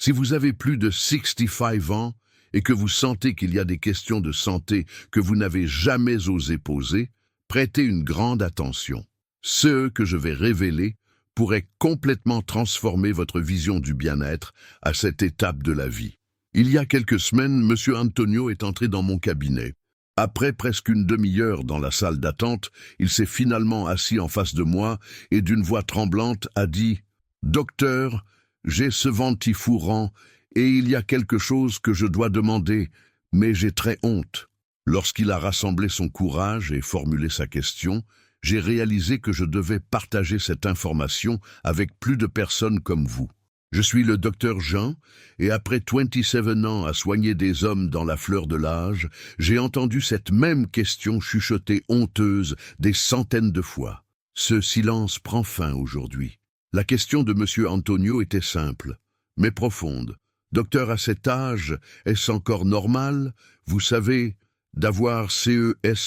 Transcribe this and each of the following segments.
Si vous avez plus de 65 ans et que vous sentez qu'il y a des questions de santé que vous n'avez jamais osé poser, prêtez une grande attention. Ce que je vais révéler pourrait complètement transformer votre vision du bien-être à cette étape de la vie. Il y a quelques semaines, M. Antonio est entré dans mon cabinet. Après presque une demi-heure dans la salle d'attente, il s'est finalement assis en face de moi et d'une voix tremblante a dit « Docteur, j'ai ce ventrifourant et il y a quelque chose que je dois demander, mais j'ai très honte. » Lorsqu'il a rassemblé son courage et formulé sa question, j'ai réalisé que je devais partager cette information avec plus de personnes comme vous. Je suis le docteur Jean, et après 27 ans à soigner des hommes dans la fleur de l'âge, j'ai entendu cette même question chuchotée honteuse des centaines de fois. Ce silence prend fin aujourd'hui. La question de M. Antonio était simple, mais profonde. Docteur, à cet âge, est-ce encore normal, vous savez, d'avoir ces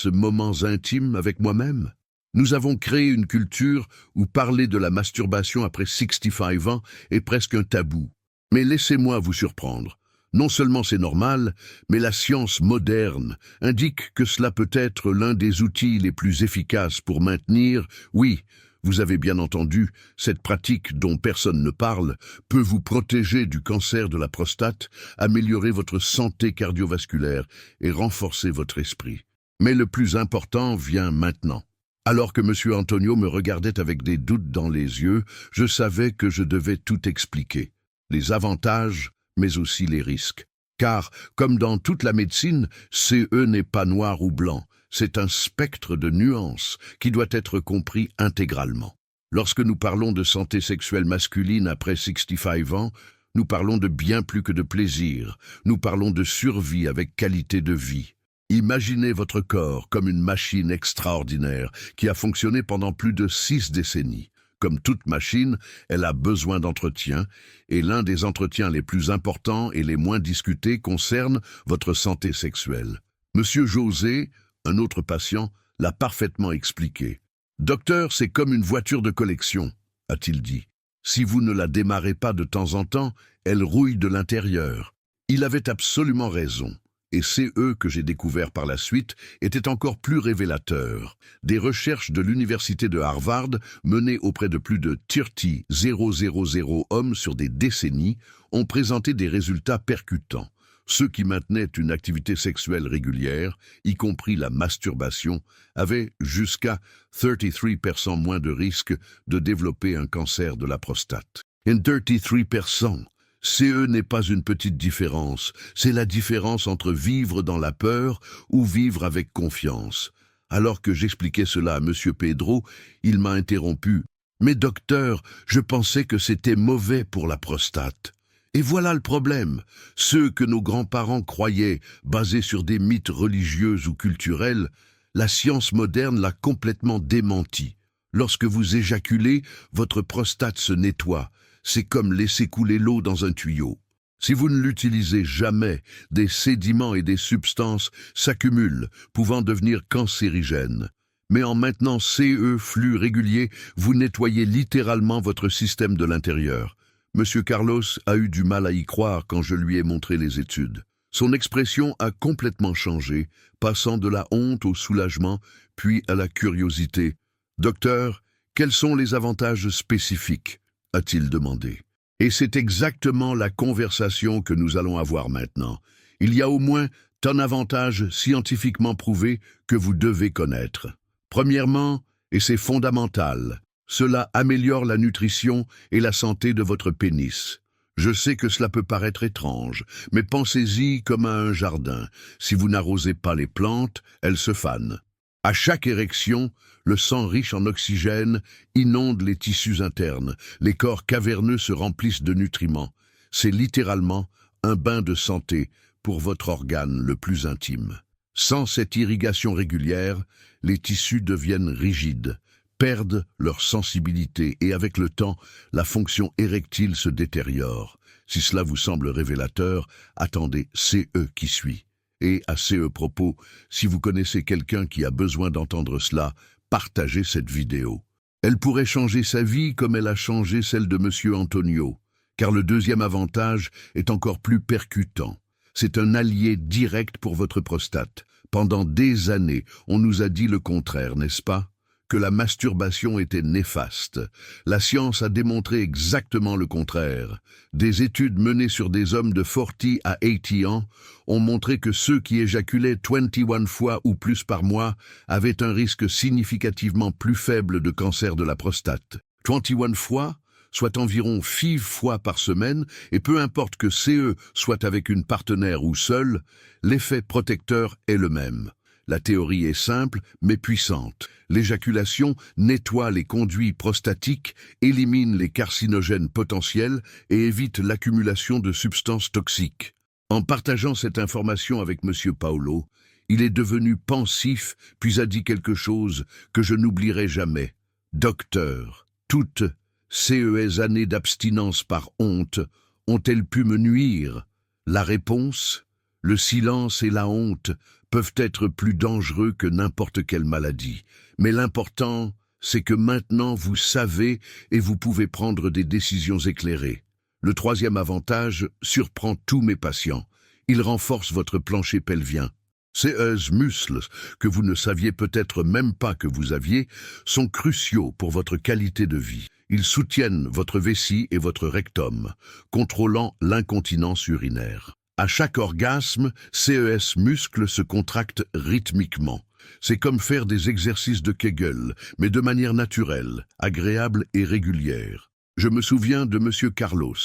moments intimes avec moi-même? Nous avons créé une culture où parler de la masturbation après 65 ans est presque un tabou. Mais laissez-moi vous surprendre. Non seulement c'est normal, mais la science moderne indique que cela peut être l'un des outils les plus efficaces pour maintenir, oui, vous avez bien entendu, cette pratique dont personne ne parle peut vous protéger du cancer de la prostate, améliorer votre santé cardiovasculaire et renforcer votre esprit. Mais le plus important vient maintenant. Alors que M. Antonio me regardait avec des doutes dans les yeux, je savais que je devais tout expliquer. Les avantages, mais aussi les risques. Car, comme dans toute la médecine, CE n'est pas noir ou blanc. C'est un spectre de nuances qui doit être compris intégralement. Lorsque nous parlons de santé sexuelle masculine après 65 ans, nous parlons de bien plus que de plaisir. Nous parlons de survie avec qualité de vie. Imaginez votre corps comme une machine extraordinaire qui a fonctionné pendant plus de 6 décennies. Comme toute machine, elle a besoin d'entretien, et l'un des entretiens les plus importants et les moins discutés concerne votre santé sexuelle. Monsieur José, un autre patient, l'a parfaitement expliqué. « Docteur, c'est comme une voiture de collection », a-t-il dit. « Si vous ne la démarrez pas de temps en temps, elle rouille de l'intérieur. » Il avait absolument raison. Et CE que j'ai découvert par la suite était encore plus révélateur. Des recherches de l'université de Harvard menées auprès de plus de 30,000 hommes sur des décennies ont présenté des résultats percutants. Ceux qui maintenaient une activité sexuelle régulière, y compris la masturbation, avaient jusqu'à 33% moins de risque de développer un cancer de la prostate. Et 33%. CE n'est pas une petite différence, c'est la différence entre vivre dans la peur ou vivre avec confiance. Alors que j'expliquais cela à M. Pedro, il m'a interrompu. « Mais docteur, je pensais que c'était mauvais pour la prostate. » Et voilà le problème. Ceux que nos grands-parents croyaient, basés sur des mythes religieux ou culturels, la science moderne l'a complètement démenti. Lorsque vous éjaculez, votre prostate se nettoie. C'est comme laisser couler l'eau dans un tuyau. Si vous ne l'utilisez jamais, des sédiments et des substances s'accumulent, pouvant devenir cancérigènes. Mais en maintenant CE flux régulier, vous nettoyez littéralement votre système de l'intérieur. Monsieur Carlos a eu du mal à y croire quand je lui ai montré les études. Son expression a complètement changé, passant de la honte au soulagement, puis à la curiosité. « Docteur, quels sont les avantages spécifiques ?» a-t-il demandé. Et c'est exactement la conversation que nous allons avoir maintenant. Il y a au moins un avantage scientifiquement prouvé que vous devez connaître. Premièrement, et c'est fondamental, cela améliore la nutrition et la santé de votre pénis. Je sais que cela peut paraître étrange, mais pensez-y comme à un jardin. Si vous n'arrosez pas les plantes, elles se fanent. À chaque érection, le sang riche en oxygène inonde les tissus internes. Les corps caverneux se remplissent de nutriments. C'est littéralement un bain de santé pour votre organe le plus intime. Sans cette irrigation régulière, les tissus deviennent rigides, perdent leur sensibilité et avec le temps, la fonction érectile se détériore. Si cela vous semble révélateur, attendez CE qui suit. Et à ce propos, si vous connaissez quelqu'un qui a besoin d'entendre cela, partagez cette vidéo. Elle pourrait changer sa vie comme elle a changé celle de M. Antonio. car le deuxième avantage est encore plus percutant. C'est un allié direct pour votre prostate. Pendant des années, on nous a dit le contraire, n'est-ce pas? Que la masturbation était néfaste. La science a démontré exactement le contraire. Des études menées sur des hommes de 40 à 80 ans ont montré que ceux qui éjaculaient 21 fois ou plus par mois avaient un risque significativement plus faible de cancer de la prostate. 21 fois, soit environ 5 fois par semaine, et peu importe que CE soit avec une partenaire ou seul, l'effet protecteur est le même. La théorie est simple, mais puissante. L'éjaculation nettoie les conduits prostatiques, élimine les carcinogènes potentiels et évite l'accumulation de substances toxiques. En partageant cette information avec M. Paolo, il est devenu pensif, puis a dit quelque chose que je n'oublierai jamais. « Docteur, toutes ces années d'abstinence par honte ont-elles pu me nuire ?» La réponse, le silence et la honte peuvent être plus dangereux que n'importe quelle maladie. Mais l'important, c'est que maintenant vous savez et vous pouvez prendre des décisions éclairées. Le troisième avantage surprend tous mes patients. Il renforce votre plancher pelvien. Ces muscles, que vous ne saviez peut-être même pas que vous aviez, sont cruciaux pour votre qualité de vie. Ils soutiennent votre vessie et votre rectum, contrôlant l'incontinence urinaire. À chaque orgasme, ces muscles se contractent rythmiquement. C'est comme faire des exercices de Kegel, mais de manière naturelle, agréable et régulière. Je me souviens de M. Carlos,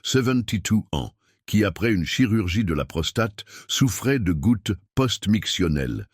72 ans, qui après une chirurgie de la prostate souffrait de gouttes post-mictionnelles,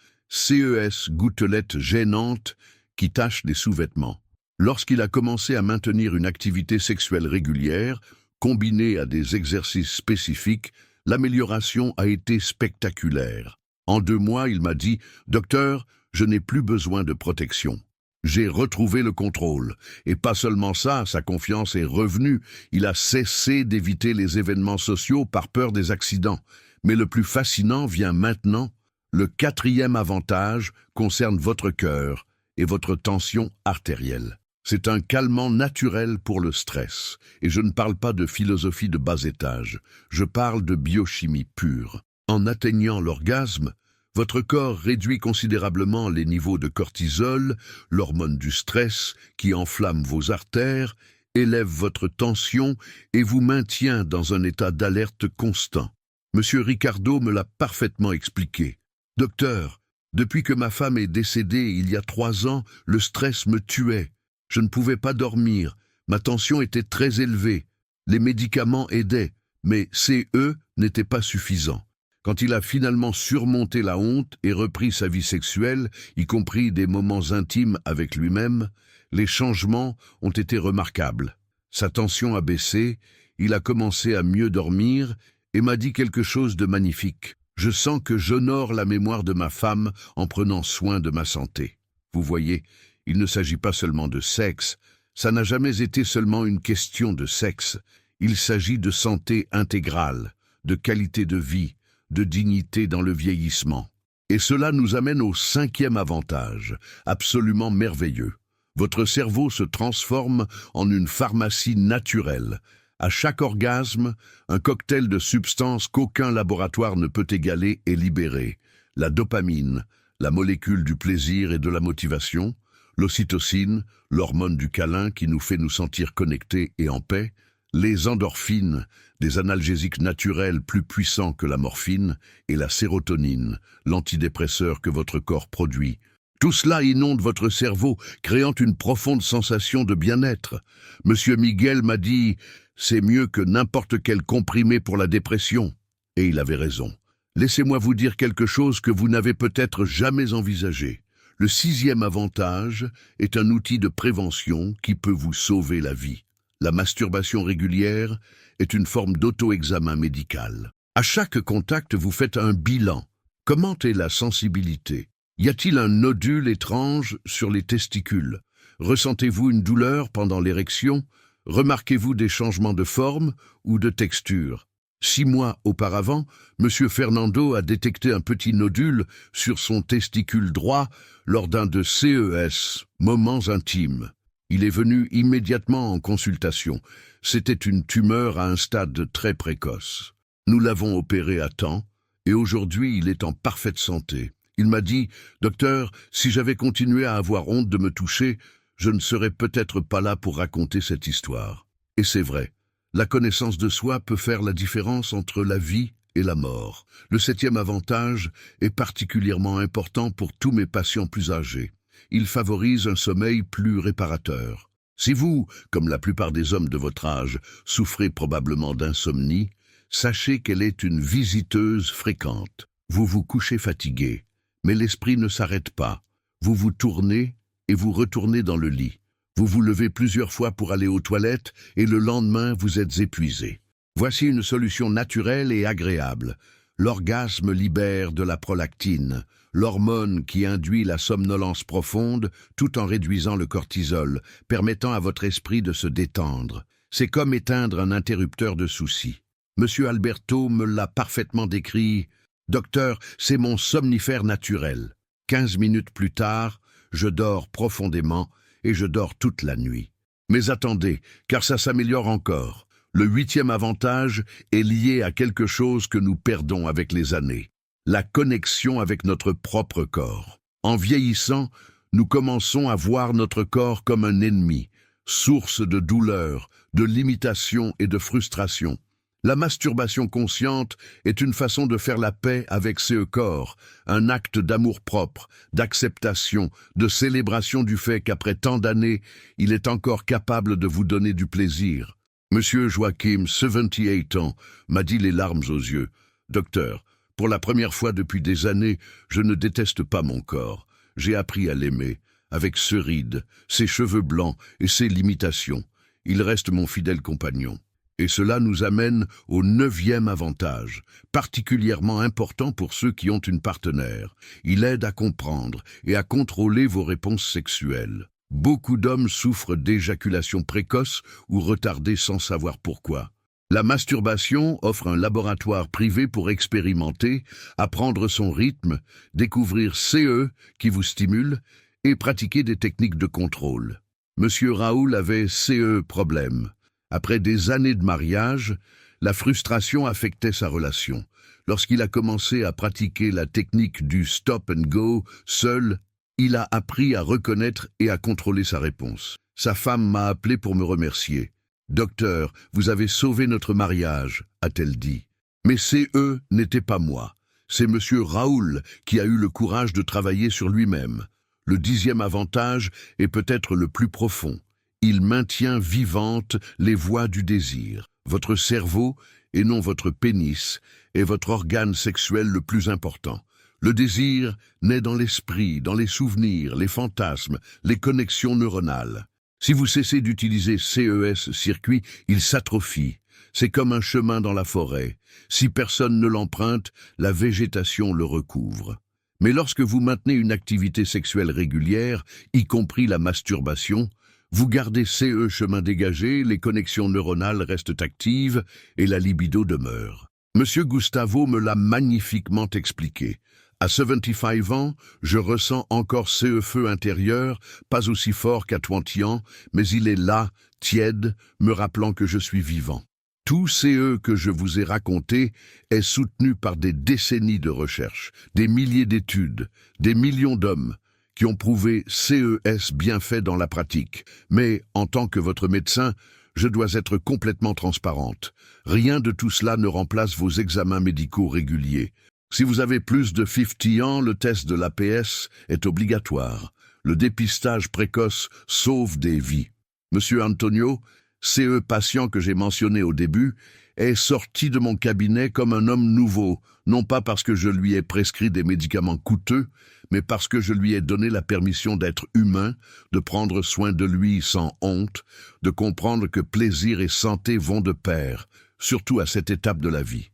gouttelettes gênantes qui tachent les sous-vêtements. Lorsqu'il a commencé à maintenir une activité sexuelle régulière, combinée à des exercices spécifiques, l'amélioration a été spectaculaire. En 2 mois, il m'a dit « Docteur, je n'ai plus besoin de protection. » J'ai retrouvé le contrôle. Et pas seulement ça, sa confiance est revenue. Il a cessé d'éviter les événements sociaux par peur des accidents. Mais le plus fascinant vient maintenant. Le 4e avantage concerne votre cœur et votre tension artérielle. C'est un calmant naturel pour le stress. Et je ne parle pas de philosophie de bas étage. Je parle de biochimie pure. En atteignant l'orgasme, votre corps réduit considérablement les niveaux de cortisol, l'hormone du stress qui enflamme vos artères, élève votre tension et vous maintient dans un état d'alerte constant. Monsieur Ricardo me l'a parfaitement expliqué. « Docteur, depuis que ma femme est décédée il y a 3 ans, le stress me tuait. Je ne pouvais pas dormir, ma tension était très élevée. Les médicaments aidaient, mais CE n'était pas suffisant. Quand il a finalement surmonté la honte et repris sa vie sexuelle, y compris des moments intimes avec lui-même, les changements ont été remarquables. Sa tension a baissé, il a commencé à mieux dormir et m'a dit quelque chose de magnifique. Je sens que j'honore la mémoire de ma femme en prenant soin de ma santé. Vous voyez, il ne s'agit pas seulement de sexe, ça n'a jamais été seulement une question de sexe. Il s'agit de santé intégrale, de qualité de vie, de dignité dans le vieillissement. Et cela nous amène au 5e avantage, absolument merveilleux. Votre cerveau se transforme en une pharmacie naturelle. À chaque orgasme, un cocktail de substances qu'aucun laboratoire ne peut égaler est libéré. La dopamine, la molécule du plaisir et de la motivation, l'ocytocine, l'hormone du câlin qui nous fait nous sentir connectés et en paix, les endorphines, des analgésiques naturels plus puissants que la morphine, et la sérotonine, l'antidépresseur que votre corps produit. Tout cela inonde votre cerveau, créant une profonde sensation de bien-être. Monsieur Miguel m'a dit « c'est mieux que n'importe quel comprimé pour la dépression ». Et il avait raison. Laissez-moi vous dire quelque chose que vous n'avez peut-être jamais envisagé. Le 6e avantage est un outil de prévention qui peut vous sauver la vie. La masturbation régulière est une forme d'auto-examen médical. À chaque contact, vous faites un bilan. Comment est la sensibilité? Y a-t-il un nodule étrange sur les testicules? Ressentez-vous une douleur pendant l'érection? Remarquez-vous des changements de forme ou de texture? 6 mois auparavant, M. Fernando a détecté un petit nodule sur son testicule droit lors d'un de CES, moments intimes. Il est venu immédiatement en consultation. C'était une tumeur à un stade très précoce. Nous l'avons opéré à temps, et aujourd'hui il est en parfaite santé. Il m'a dit, « Docteur, si j'avais continué à avoir honte de me toucher, je ne serais peut-être pas là pour raconter cette histoire. » Et c'est vrai, la connaissance de soi peut faire la différence entre la vie et la mort. Le 7e avantage est particulièrement important pour tous mes patients plus âgés. Il favorise un sommeil plus réparateur. Si vous, comme la plupart des hommes de votre âge, souffrez probablement d'insomnie, sachez qu'elle est une visiteuse fréquente. Vous vous couchez fatigué, mais l'esprit ne s'arrête pas. Vous vous tournez et vous retournez dans le lit. Vous vous levez plusieurs fois pour aller aux toilettes et le lendemain vous êtes épuisé. Voici une solution naturelle et agréable. L'orgasme libère de la prolactine, l'hormone qui induit la somnolence profonde tout en réduisant le cortisol, permettant à votre esprit de se détendre. C'est comme éteindre un interrupteur de soucis. Monsieur Alberto me l'a parfaitement décrit. « Docteur, c'est mon somnifère naturel. 15 minutes plus tard, je dors profondément et je dors toute la nuit. » Mais attendez, car ça s'améliore encore. Le 8e avantage est lié à quelque chose que nous perdons avec les années, la connexion avec notre propre corps. En vieillissant, nous commençons à voir notre corps comme un ennemi, source de douleur, de limitation et de frustration. La masturbation consciente est une façon de faire la paix avec ce corps, un acte d'amour-propre, d'acceptation, de célébration du fait qu'après tant d'années, il est encore capable de vous donner du plaisir. Monsieur Joachim, 78 ans, m'a dit les larmes aux yeux. « Docteur, pour la première fois depuis des années, je ne déteste pas mon corps. J'ai appris à l'aimer, avec ses rides, ses cheveux blancs et ses limitations. Il reste mon fidèle compagnon. » Et cela nous amène au 9e avantage, particulièrement important pour ceux qui ont une partenaire. Il aide à comprendre et à contrôler vos réponses sexuelles. Beaucoup d'hommes souffrent d'éjaculation précoce ou retardée sans savoir pourquoi. La masturbation offre un laboratoire privé pour expérimenter, apprendre son rythme, découvrir CE qui vous stimule et pratiquer des techniques de contrôle. Monsieur Raoul avait CE problème. Après des années de mariage, la frustration affectait sa relation. Lorsqu'il a commencé à pratiquer la technique du stop and go seul, il a appris à reconnaître et à contrôler sa réponse. Sa femme m'a appelé pour me remercier. « Docteur, vous avez sauvé notre mariage », a-t-elle dit. Mais CE n'était pas moi. C'est monsieur Raoul qui a eu le courage de travailler sur lui-même. Le 10e avantage est peut-être le plus profond. Il maintient vivantes les voies du désir. Votre cerveau, et non votre pénis, est votre organe sexuel le plus important. Le désir naît dans l'esprit, dans les souvenirs, les fantasmes, les connexions neuronales. Si vous cessez d'utiliser CES circuit, il s'atrophie. C'est comme un chemin dans la forêt. Si personne ne l'emprunte, la végétation le recouvre. Mais lorsque vous maintenez une activité sexuelle régulière, y compris la masturbation, vous gardez CE chemin dégagé, les connexions neuronales restent actives et la libido demeure. Monsieur Gustavo me l'a magnifiquement expliqué. À 75 ans, je ressens encore CE feu intérieur, pas aussi fort qu'à 20 ans, mais il est là, tiède, me rappelant que je suis vivant. Tout CE que je vous ai raconté est soutenu par des décennies de recherche, des milliers d'études, des millions d'hommes qui ont prouvé CES bienfaits dans la pratique. Mais, en tant que votre médecin, je dois être complètement transparente. Rien de tout cela ne remplace vos examens médicaux réguliers. Si vous avez plus de 50 ans, le test de l'APS est obligatoire. Le dépistage précoce sauve des vies. Monsieur Antonio, CE patient que j'ai mentionné au début, est sorti de mon cabinet comme un homme nouveau, non pas parce que je lui ai prescrit des médicaments coûteux, mais parce que je lui ai donné la permission d'être humain, de prendre soin de lui sans honte, de comprendre que plaisir et santé vont de pair, surtout à cette étape de la vie.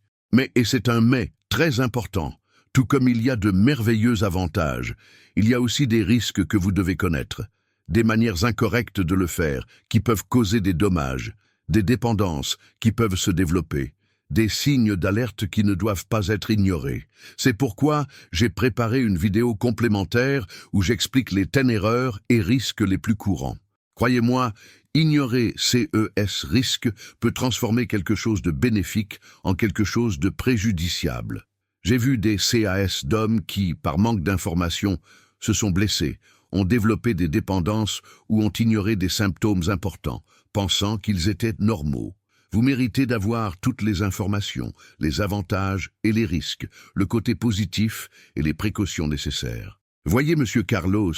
Et c'est un mais très important, tout comme il y a de merveilleux avantages, il y a aussi des risques que vous devez connaître, des manières incorrectes de le faire qui peuvent causer des dommages, des dépendances qui peuvent se développer, des signes d'alerte qui ne doivent pas être ignorés. C'est pourquoi j'ai préparé une vidéo complémentaire où j'explique les 10 erreurs et risques les plus courants. Croyez-moi, ignorer CES risque peut transformer quelque chose de bénéfique en quelque chose de préjudiciable. J'ai vu des CAS d'hommes qui, par manque d'information, se sont blessés, ont développé des dépendances ou ont ignoré des symptômes importants, pensant qu'ils étaient normaux. Vous méritez d'avoir toutes les informations, les avantages et les risques, le côté positif et les précautions nécessaires. Voyez Monsieur Carlos,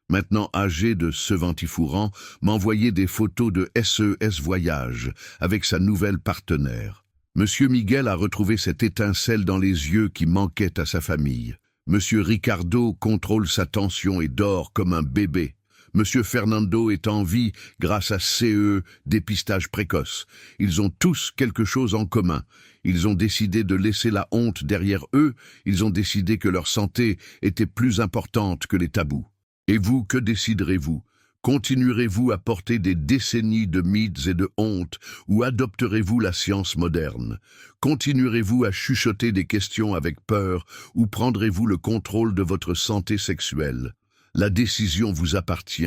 maintenant âgé de ce ventifourant, m'envoyer des photos de SES Voyage avec sa nouvelle partenaire. Monsieur Miguel a retrouvé cette étincelle dans les yeux qui manquait à sa famille. Monsieur Ricardo contrôle sa tension et dort comme un bébé. Monsieur Fernando est en vie grâce à CE, dépistage précoce. Ils ont tous quelque chose en commun. Ils ont décidé de laisser la honte derrière eux. Ils ont décidé que leur santé était plus importante que les tabous. Et vous, que déciderez-vous? Continuerez-vous à porter des décennies de mythes et de honte ou adopterez-vous la science moderne? Continuerez-vous à chuchoter des questions avec peur ou prendrez-vous le contrôle de votre santé sexuelle? La décision vous appartient,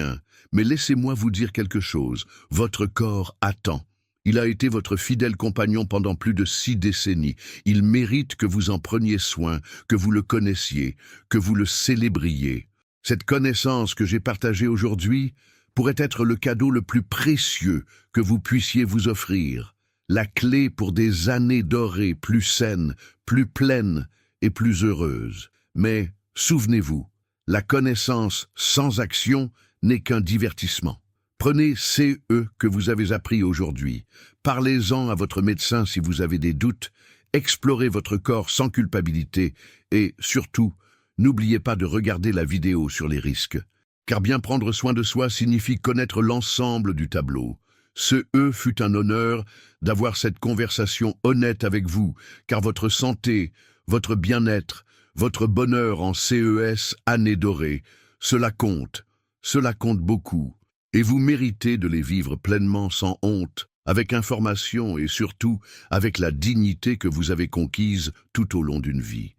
mais laissez-moi vous dire quelque chose. Votre corps attend. Il a été votre fidèle compagnon pendant plus de 6 décennies. Il mérite que vous en preniez soin, que vous le connaissiez, que vous le célébriez. Cette connaissance que j'ai partagée aujourd'hui pourrait être le cadeau le plus précieux que vous puissiez vous offrir. La clé pour des années dorées plus saines, plus pleines et plus heureuses. Mais souvenez-vous, la connaissance sans action n'est qu'un divertissement. Prenez CE que vous avez appris aujourd'hui. Parlez-en à votre médecin si vous avez des doutes. Explorez votre corps sans culpabilité et, surtout, n'oubliez pas de regarder la vidéo sur les risques. Car bien prendre soin de soi signifie connaître l'ensemble du tableau. Fut un honneur d'avoir cette conversation honnête avec vous, car votre santé, votre bien-être, votre bonheur en CES année dorée, cela compte beaucoup, et vous méritez de les vivre pleinement sans honte, avec information et surtout avec la dignité que vous avez conquise tout au long d'une vie.